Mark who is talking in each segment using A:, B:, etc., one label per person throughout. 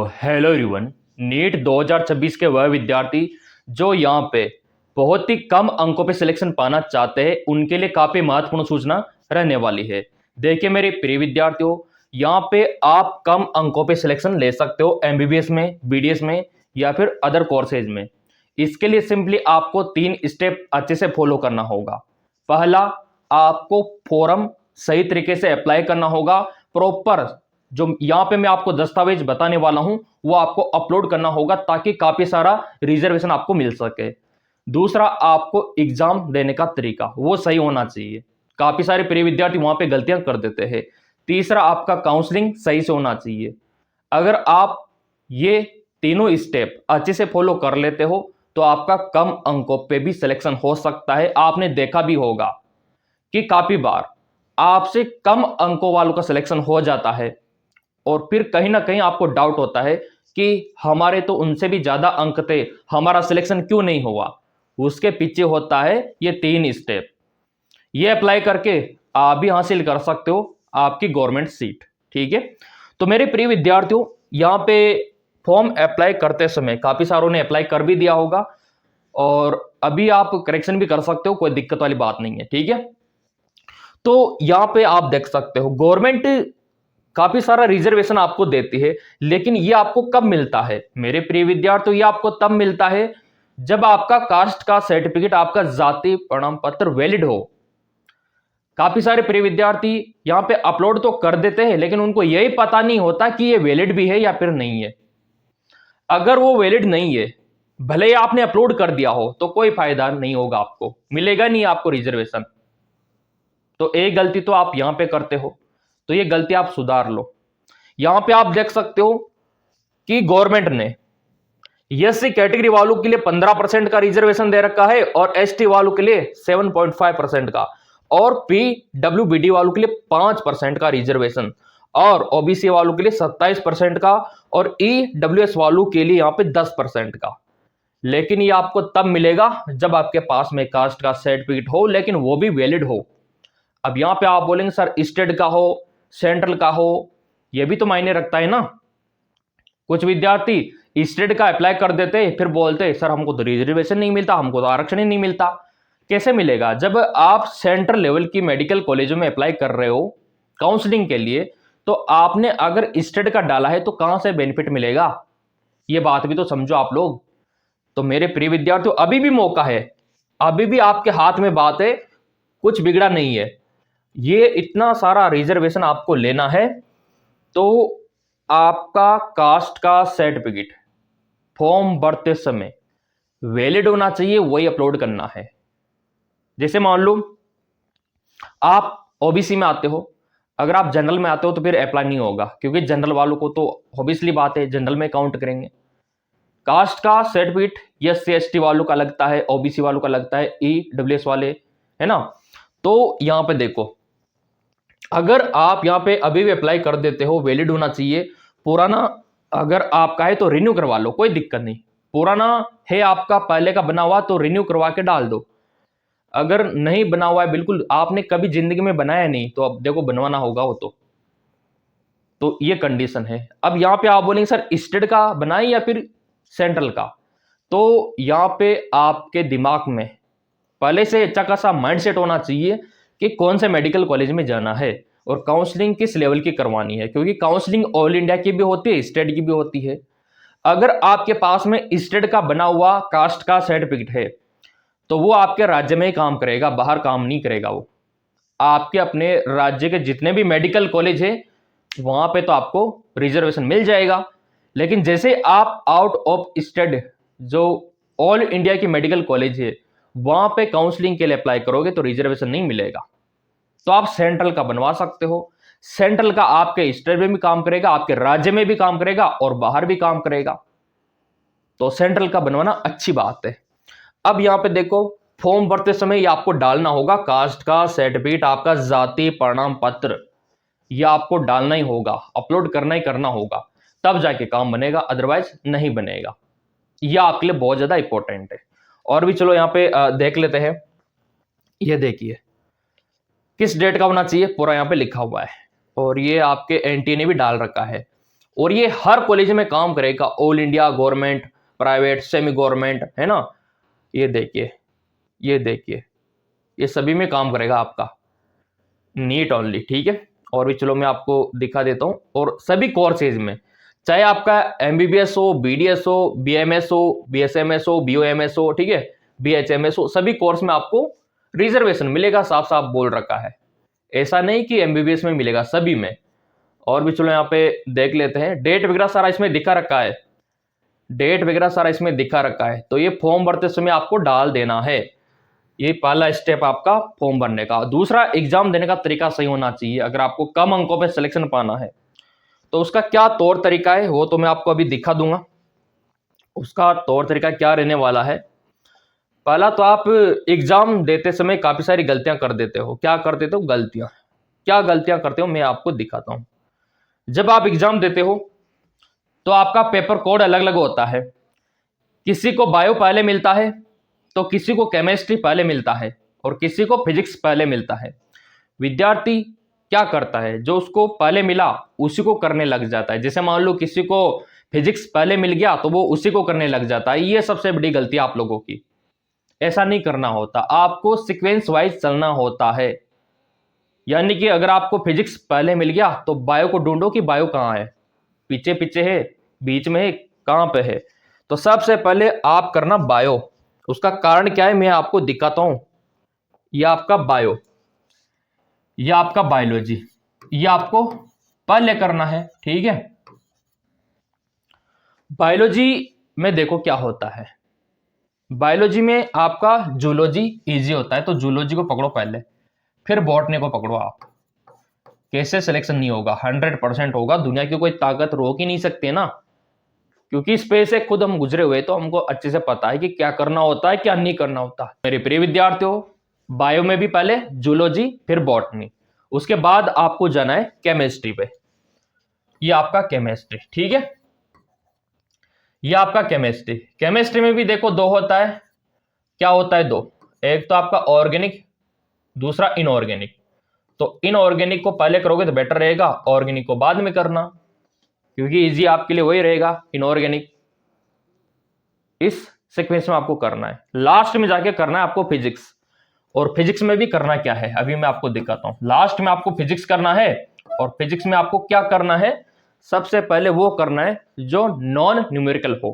A: Hello everyone. NEET 2026 के वह विद्यार्थी जो यहाँ पे बहुत ही कम अंकों पे सिलेक्शन पाना चाहते हैं, उनके लिए काफी महत्वपूर्ण सूचना रहने वाली है। देखिए मेरे प्रिय विद्यार्थियों, यहाँ पे आप कम अंकों पे सिलेक्शन ले सकते हो एमबीबीएस में, बीडीएस में या फिर अदर कोर्सेज में। इसके लिए सिंपली आपको 3 स्टेप अच्छे से फॉलो करना होगा। पहला, आपको फॉर्म सही तरीके से अप्लाई करना होगा। प्रॉपर जो यहां पे मैं आपको दस्तावेज बताने वाला हूं वो आपको अपलोड करना होगा ताकि काफी सारा रिजर्वेशन आपको मिल सके। दूसरा, आपको एग्जाम देने का तरीका वो सही होना चाहिए। काफी सारे प्रिय विद्यार्थी वहां पे गलतियां कर देते हैं। तीसरा, आपका काउंसलिंग सही से होना चाहिए। अगर आप ये तीनों स्टेप अच्छे से फॉलो कर लेते हो तो आपका कम अंकों पे भी सिलेक्शन हो सकता है। आपने देखा भी होगा कि काफी बार आपसे कम अंकों वालों का सिलेक्शन हो जाता है और फिर कहीं ना कहीं आपको डाउट होता है कि हमारे तो उनसे भी ज्यादा अंक थे, हमारा सिलेक्शन क्यों नहीं हुआ। उसके पीछे होता है ये 3 स्टेप। ये अप्लाई करके आप भी हासिल कर सकते हो आपकी गवर्नमेंट सीट। ठीक है, तो मेरे प्रिय विद्यार्थियों, यहाँ पे फॉर्म अप्लाई करते समय काफी सारों ने अप्लाई कर भी दिया होगा और अभी आप करेक्शन भी कर सकते हो, कोई दिक्कत वाली बात नहीं है। ठीक है, तो यहां पे आप देख सकते हो गवर्नमेंट काफी सारा रिजर्वेशन आपको देती है, लेकिन ये आपको कब मिलता है मेरे प्रिय विद्यार्थियों? ये आपको तब मिलता है जब आपका कास्ट का सर्टिफिकेट, आपका जाति प्रमाण पत्र वैलिड हो। काफी सारे प्रिय विद्यार्थी यहां पे अपलोड तो कर देते हैं, लेकिन उनको यही पता नहीं होता कि ये वैलिड भी है या फिर नहीं है। अगर वो वैलिड नहीं है, भले ही आपने अपलोड कर दिया हो, तो कोई फायदा नहीं होगा, आपको मिलेगा नहीं आपको रिजर्वेशन। तो एक गलती तो आप यहां पे करते हो, तो ये गलती आप सुधार लो। यहां पे आप देख सकते हो कि गवर्नमेंट ने एससी कैटेगरी वालों के लिए 15% का रिजर्वेशन दे रखा है और एसटी वालों के लिए 7.5% का, और पीडब्ल्यूबीडी वालों के लिए 5% का रिजर्वेशन, और ओबीसी वालों के लिए 27% का, और ईडब्ल्यूएस वालों के लिए यहां पे 10% का। लेकिन ये आपको तब मिलेगा जब आपके पास में कास्ट का सर्टिफिकेट हो, लेकिन वो भी वैलिड हो। अब यहां पे आप बोलेंगे सर स्टेट का हो, सेंट्रल का हो, ये भी तो मायने रखता है ना। कुछ विद्यार्थी स्टेट का अप्लाई कर देते, फिर बोलते सर हमको तो रिजर्वेशन नहीं मिलता, हमको तो आरक्षण ही नहीं मिलता। कैसे मिलेगा? जब आप सेंट्रल लेवल की मेडिकल कॉलेजों में अप्लाई कर रहे हो काउंसलिंग के लिए, तो आपने अगर स्टेट का डाला है तो कहां से बेनिफिट मिलेगा? ये बात भी तो समझो आप लोग। तो मेरे प्रिय विद्यार्थियों, अभी भी मौका है, अभी भी आपके हाथ में बात है, कुछ बिगड़ा नहीं है। ये इतना सारा रिजर्वेशन आपको लेना है, तो आपका कास्ट का सर्टिफिकेट फॉर्म भरते समय वैलिड होना चाहिए, वही अपलोड करना है। जैसे मान लो आप ओबीसी में आते हो, अगर आप जनरल में आते हो तो फिर अप्लाई नहीं होगा, क्योंकि जनरल वालों को तो ऑब्वियसली बात है जनरल में काउंट करेंगे। कास्ट का सर्टिफिकेट एससी एसटी वालों का लगता है, ओबीसी वालों का लगता है, ईडब्ल्यूएस वाले, है ना। तो यहां पे देखो, अगर आप यहां पे अभी भी अप्लाई कर देते हो, वैलिड होना चाहिए। पुराना अगर आपका है तो रिन्यू करवा लो, कोई दिक्कत नहीं। पुराना है आपका पहले का बना हुआ तो रिन्यू करवा के डाल दो। अगर नहीं बना हुआ है, बिल्कुल आपने कभी जिंदगी में बनाया नहीं, तो अब देखो बनवाना होगा वो तो ये कंडीशन है। अब यहां पे आप बोलेंगे सर स्टेट का बनाए या फिर सेंट्रल का, तो यहां पे आपके दिमाग में पहले से अच्छा खासा माइंडसेट होना चाहिए कि कौन से मेडिकल कॉलेज में जाना है और काउंसलिंग किस लेवल की करवानी है, क्योंकि काउंसलिंग ऑल इंडिया की भी होती है, स्टेट की भी होती है। अगर आपके पास में स्टेट का बना हुआ कास्ट का सर्टिफिकेट है तो वो आपके राज्य में ही काम करेगा, बाहर काम नहीं करेगा। वो आपके अपने राज्य के जितने भी मेडिकल कॉलेज है वहां पे तो आपको रिजर्वेशन मिल जाएगा। लेकिन जैसे आप आउट ऑफ स्टेट जो ऑल इंडिया की मेडिकल कॉलेज है वहां पे काउंसलिंग के लिए अप्लाई करोगे तो रिजर्वेशन नहीं मिलेगा। तो आप सेंट्रल का बनवा सकते हो। सेंट्रल का आपके स्टेट में भी काम करेगा, आपके राज्य में भी काम करेगा और बाहर भी काम करेगा। तो सेंट्रल का बनवाना अच्छी बात है। अब यहां पे देखो, फॉर्म भरते समय ये आपको डालना होगा कास्ट का सर्टिफिकेट, आपका जाति प्रमाण पत्र, ये आपको डालना ही होगा, अपलोड करना ही करना होगा, तब जाके काम बनेगा, अदरवाइज नहीं बनेगा। यह आपके लिए बहुत ज्यादा इंपॉर्टेंट है। और भी चलो यहां पे देख लेते हैं। ये देखिए किस डेट का होना चाहिए, पूरा यहां पे लिखा हुआ है, और ये आपके एनटीए ने भी डाल रखा है। और ये हर कॉलेज में काम करेगा, all India, government, private, semi government, है ना। ये देखिए, ये देखिए, ये सभी में काम करेगा आपका, नीट ओनली, ठीक है। और भी चलो मैं आपको दिखा देता हूँ, और सभी कोर्सेज में, चाहे आपका एमबीबीएस हो, बीडीएस हो, बीएमएस हो, बीएसएमएस हो, बीओएमएस हो, ठीक है, बीएचएमएस हो, सभी कोर्स में आपको रिजर्वेशन मिलेगा, साफ साफ बोल रखा है। ऐसा नहीं कि एमबीबीएस में मिलेगा, सभी में। और भी चलो यहाँ पे देख लेते हैं, डेट वगैरह सारा इसमें दिखा रखा है, डेट वगैरह सारा इसमें दिखा रखा है। तो ये फॉर्म भरते समय आपको डाल देना है, ये पहला स्टेप आपका फॉर्म भरने का। दूसरा, एग्जाम देने का तरीका सही होना चाहिए। अगर आपको कम अंकों पे सिलेक्शन पाना है तो उसका क्या तौर तरीका है वो तो मैं आपको अभी दिखा दूंगा। उसका तौर तरीका क्या रहने वाला है, पहला तो आप एग्जाम देते समय काफी सारी गलतियां कर देते हो। क्या कर देते हो गलतियां, क्या गलतियां करते हो मैं आपको दिखाता हूं। जब आप एग्जाम देते हो तो आपका पेपर कोड अलग अलग होता है, किसी को बायो पहले मिलता है, तो किसी को केमिस्ट्री पहले मिलता है, और किसी को फिजिक्स पहले मिलता है। विद्यार्थी क्या करता है, जो उसको पहले मिला उसी को करने लग जाता है। जैसे मान लो किसी को फिजिक्स पहले मिल गया तो वो उसी को करने लग जाता है। ये सबसे बड़ी गलती आप लोगों की, ऐसा नहीं करना होता, आपको सीक्वेंस वाइज चलना होता है। यानी कि अगर आपको फिजिक्स पहले मिल गया तो बायो को ढूंढो कि बायो कहाँ है, पीछे पीछे है, बीच में है, कहाँ पे है। तो सबसे पहले आप करना बायो। उसका कारण क्या है मैं आपको दिखाता हूं। ये आपका बायो, ये आपका बायोलॉजी, ये आपको पहले करना है, ठीक है। बायोलॉजी में देखो क्या होता है, बायोलॉजी में आपका जूलॉजी इजी होता है, तो जूलॉजी को पकड़ो पहले, फिर बॉटनी को पकड़ो आप। कैसे सिलेक्शन नहीं होगा, 100% होगा। दुनिया की कोई ताकत रोक ही नहीं सकती ना, क्योंकि स्पेस से खुद हम गुजरे हुए, तो हमको अच्छे से पता है कि क्या करना होता है क्या नहीं करना होता। मेरे प्रिय विद्यार्थियों, बायो में भी पहले जूलॉजी फिर बॉटनी, उसके बाद आपको जाना है केमिस्ट्री पे। ये आपका केमिस्ट्री, ठीक है, ये आपका केमिस्ट्री। केमिस्ट्री में भी देखो दो होता है, क्या होता है दो, एक तो आपका ऑर्गेनिक, दूसरा इनऑर्गेनिक। तो इनऑर्गेनिक को पहले करोगे तो बेटर रहेगा, ऑर्गेनिक को बाद में करना, क्योंकि इजी आपके लिए वही रहेगा इनऑर्गेनिक। इस सीक्वेंस में आपको करना है, लास्ट में जाके करना है आपको फिजिक्स। और फिजिक्स में भी करना क्या है अभी मैं आपको दिखाता हूं। लास्ट में आपको फिजिक्स करना है, और फिजिक्स में आपको क्या करना है, सबसे पहले वो करना है जो नॉन न्यूमेरिकल हो,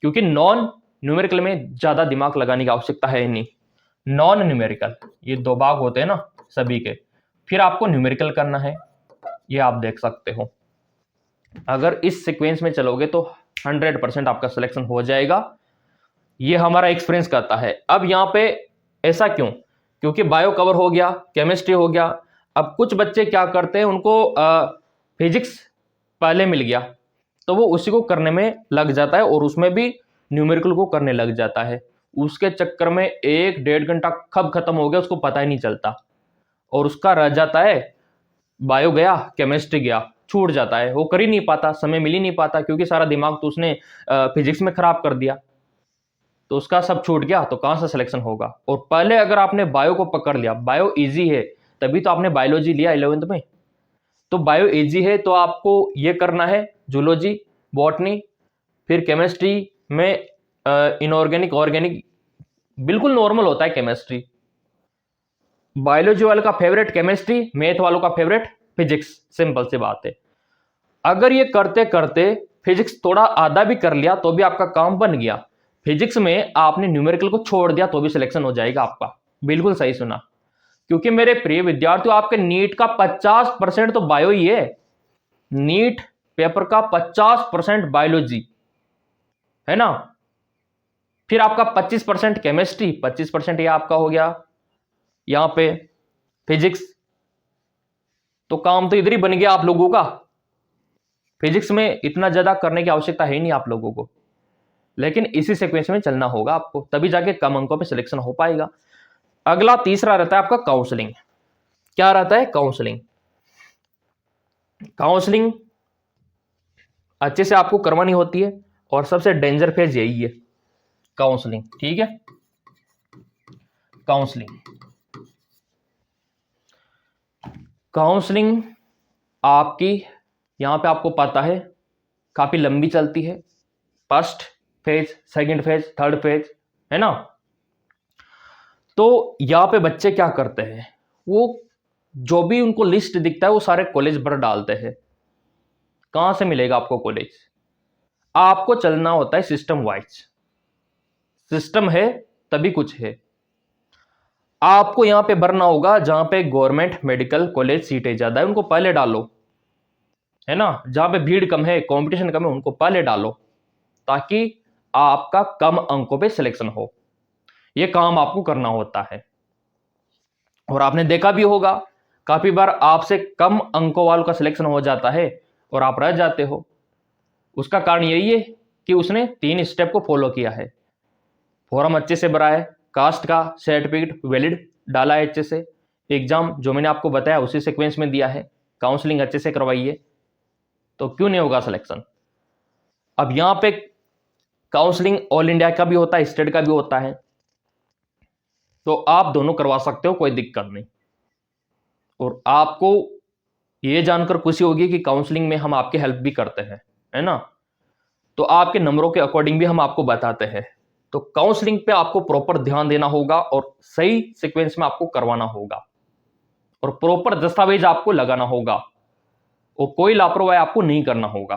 A: क्योंकि नॉन न्यूमेरिकल में ज्यादा दिमाग लगाने की आवश्यकता है नहीं। नॉन न्यूमेरिकल, ये दो भाग होते हैं ना सभी के, फिर आपको न्यूमेरिकल करना है। ये आप देख सकते हो, अगर इस सीक्वेंस में चलोगे तो 100% आपका सिलेक्शन हो जाएगा। ये हमारा एक्सपीरियंस करता है। अब यहाँ पे ऐसा क्यों, क्योंकि बायो कवर हो गया, केमिस्ट्री हो गया। अब कुछ बच्चे क्या करते हैं, उनको फिजिक्स पहले मिल गया तो वो उसी को करने में लग जाता है, और उसमें भी न्यूमेरिकल को करने लग जाता है। उसके चक्कर में 1-1.5 घंटा कब खत्म हो गया उसको पता ही नहीं चलता, और उसका रह जाता है, बायो गया केमिस्ट्री गया, छूट जाता है, वो कर ही नहीं पाता, समय मिल ही नहीं पाता, क्योंकि सारा दिमाग तो उसने फिजिक्स में खराब कर दिया, तो उसका सब छूट गया, तो कहां से सिलेक्शन होगा। और पहले अगर आपने बायो को पकड़ लिया, बायो इजी है, तभी तो आपने बायोलॉजी लिया 11th में, तो बायो इजी है तो आपको ये करना है जूलॉजी, बॉटनी, फिर केमिस्ट्री में इनऑर्गेनिक, ऑर्गेनिक, बिल्कुल नॉर्मल होता है केमिस्ट्री। बायोलॉजी वालों का फेवरेट केमिस्ट्री, मैथ वालों का फेवरेट फिजिक्स, सिंपल सी बात है। अगर ये करते करते फिजिक्स थोड़ा आधा भी कर लिया तो भी आपका काम बन गया। फिजिक्स में आपने न्यूमेरिकल को छोड़ दिया तो भी सिलेक्शन हो जाएगा आपका, बिल्कुल सही सुना। क्योंकि मेरे प्रिय विद्यार्थियों, आपके नीट का 50% तो बायो ही है, नीट पेपर का 50% बायोलॉजी है ना, फिर आपका 25% केमिस्ट्री, 25% ये आपका हो गया यहां पे फिजिक्स। तो काम तो इधर ही बन गया आप लोगों का। फिजिक्स में इतना ज्यादा करने की आवश्यकता है नहीं आप लोगों को, लेकिन इसी सीक्वेंस में चलना होगा आपको, तभी जाके कम अंकों पे सिलेक्शन हो पाएगा। अगला तीसरा रहता है आपका काउंसलिंग। क्या रहता है काउंसलिंग, काउंसलिंग अच्छे से आपको करवानी होती है, और सबसे डेंजर फेज यही है काउंसलिंग, ठीक है। काउंसलिंग, काउंसलिंग आपकी यहाँ पे आपको पता है काफ़ी लंबी चलती है, first phase, second phase, third phase, है ना। तो यहाँ पे बच्चे क्या करते हैं, वो जो भी उनको लिस्ट दिखता है वो सारे कॉलेज भर डालते हैं। कहाँ से मिलेगा आपको कॉलेज? आपको चलना होता है सिस्टम वाइज। सिस्टम है तभी कुछ है। आपको यहां पे भरना होगा जहां पे गवर्नमेंट मेडिकल कॉलेज सीटें ज्यादा है उनको पहले डालो, है ना। जहां पे भीड़ कम है, कंपटीशन कम है, उनको पहले डालो, ताकि आपका कम अंकों पे सिलेक्शन हो। यह काम आपको करना होता है। और आपने देखा भी होगा काफी बार आपसे कम अंकों वालों का सिलेक्शन हो जाता है और आप रह जाते हो। उसका कारण यही है कि उसने 3 स्टेप को फॉलो किया है। फॉर्म अच्छे से भरा है, कास्ट का सर्टिफिकेट वैलिड डाला है अच्छे से, एग्जाम जो मैंने आपको बताया उसी सीक्वेंस में दिया है, काउंसलिंग अच्छे से करवाई है, तो क्यों नहीं होगा सिलेक्शन। अब यहां पे काउंसलिंग ऑल इंडिया का भी होता है, स्टेट का भी होता है, तो आप दोनों करवा सकते हो, कोई दिक्कत नहीं। और आपको यह जानकर खुशी होगी कि काउंसलिंग में हम आपकी हेल्प भी करते हैं, है ना। तो आपके नंबरों के अकॉर्डिंग भी हम आपको बताते हैं। तो काउंसलिंग पे आपको प्रॉपर ध्यान देना होगा और सही सीक्वेंस में आपको करवाना होगा और प्रॉपर दस्तावेज आपको लगाना होगा और कोई लापरवाही आपको नहीं करना होगा,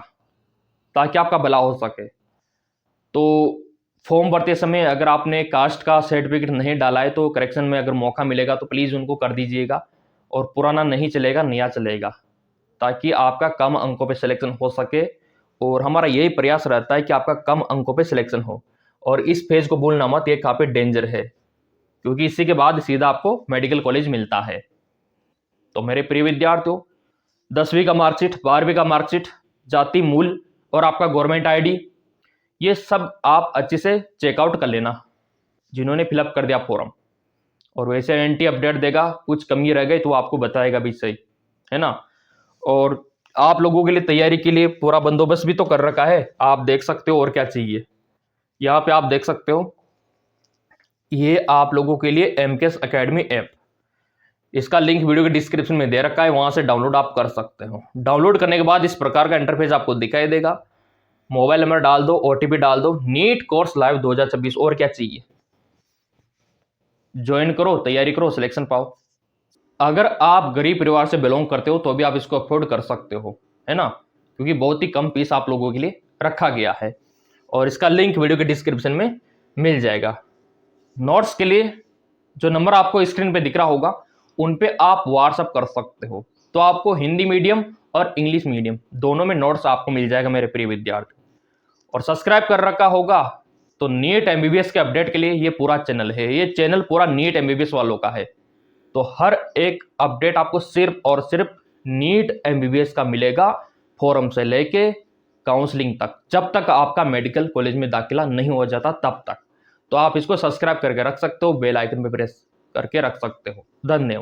A: ताकि आपका भला हो सके। तो फॉर्म भरते समय अगर आपने कास्ट का सर्टिफिकेट नहीं डाला है तो करेक्शन में अगर मौका मिलेगा तो प्लीज़ उनको कर दीजिएगा, और पुराना नहीं चलेगा, नया चलेगा, ताकि आपका कम अंकों पे सिलेक्शन हो सके। और हमारा यही प्रयास रहता है कि आपका कम अंकों पे सिलेक्शन हो। और इस फेज को भूलना मत, ये काफ़ी डेंजर है, क्योंकि इसी के बाद सीधा आपको मेडिकल कॉलेज मिलता है। तो मेरे प्रिय विद्यार्थियों, 10वीं का मार्कशीट, 12वीं का मार्कशीट, जाति मूल और आपका गवर्नमेंट आईडी, ये सब आप अच्छे से चेकआउट कर लेना जिन्होंने फिलअप कर दिया फॉर्म। और वैसे एंटी अपडेट देगा, कुछ कमी रह गई तो आपको बताएगा भी सही, है ना। और आप लोगों के लिए तैयारी के लिए पूरा बंदोबस्त भी तो कर रखा है, आप देख सकते हो और क्या चाहिए। यहाँ पे आप देख सकते हो, ये आप लोगों के लिए एमकेएस एकेडमी ऐप, इसका लिंक वीडियो के डिस्क्रिप्शन में दे रखा है, वहां से डाउनलोड आप कर सकते हो। डाउनलोड करने के बाद इस प्रकार का इंटरफेस आपको दिखाई देगा। मोबाइल नंबर डाल दो, ओटीपी डाल दो, नीट कोर्स लाइव 2026, और क्या चाहिए। ज्वाइन करो, तैयारी करो, सिलेक्शन पाओ। अगर आप गरीब परिवार से बिलोंग करते हो तो भी आप इसको अफोर्ड कर सकते हो, है ना, क्योंकि बहुत ही कम फीस आप लोगों के लिए रखा गया है। और इसका लिंक वीडियो के डिस्क्रिप्शन में मिल जाएगा। नोट्स के लिए जो नंबर आपको स्क्रीन पे दिख रहा होगा उन पे आप व्हाट्सअप कर सकते हो। तो आपको हिंदी मीडियम और इंग्लिश मीडियम दोनों में नोट्स आपको मिल जाएगा मेरे प्रिय विद्यार्थी। और सब्सक्राइब कर रखा होगा तो नीट एमबीबीएस के अपडेट के लिए ये पूरा चैनल है, ये चैनल पूरा नीट एमबीबीएस वालों का है। तो हर एक अपडेट आपको सिर्फ और सिर्फ नीट एमबीबीएस का मिलेगा, फॉरम से लेके काउंसलिंग तक, जब तक आपका मेडिकल कॉलेज में दाखिला नहीं हो जाता तब तक। तो आप इसको सब्सक्राइब करके रख सकते हो, बेल आइकन पे प्रेस करके रख सकते हो। धन्यवाद।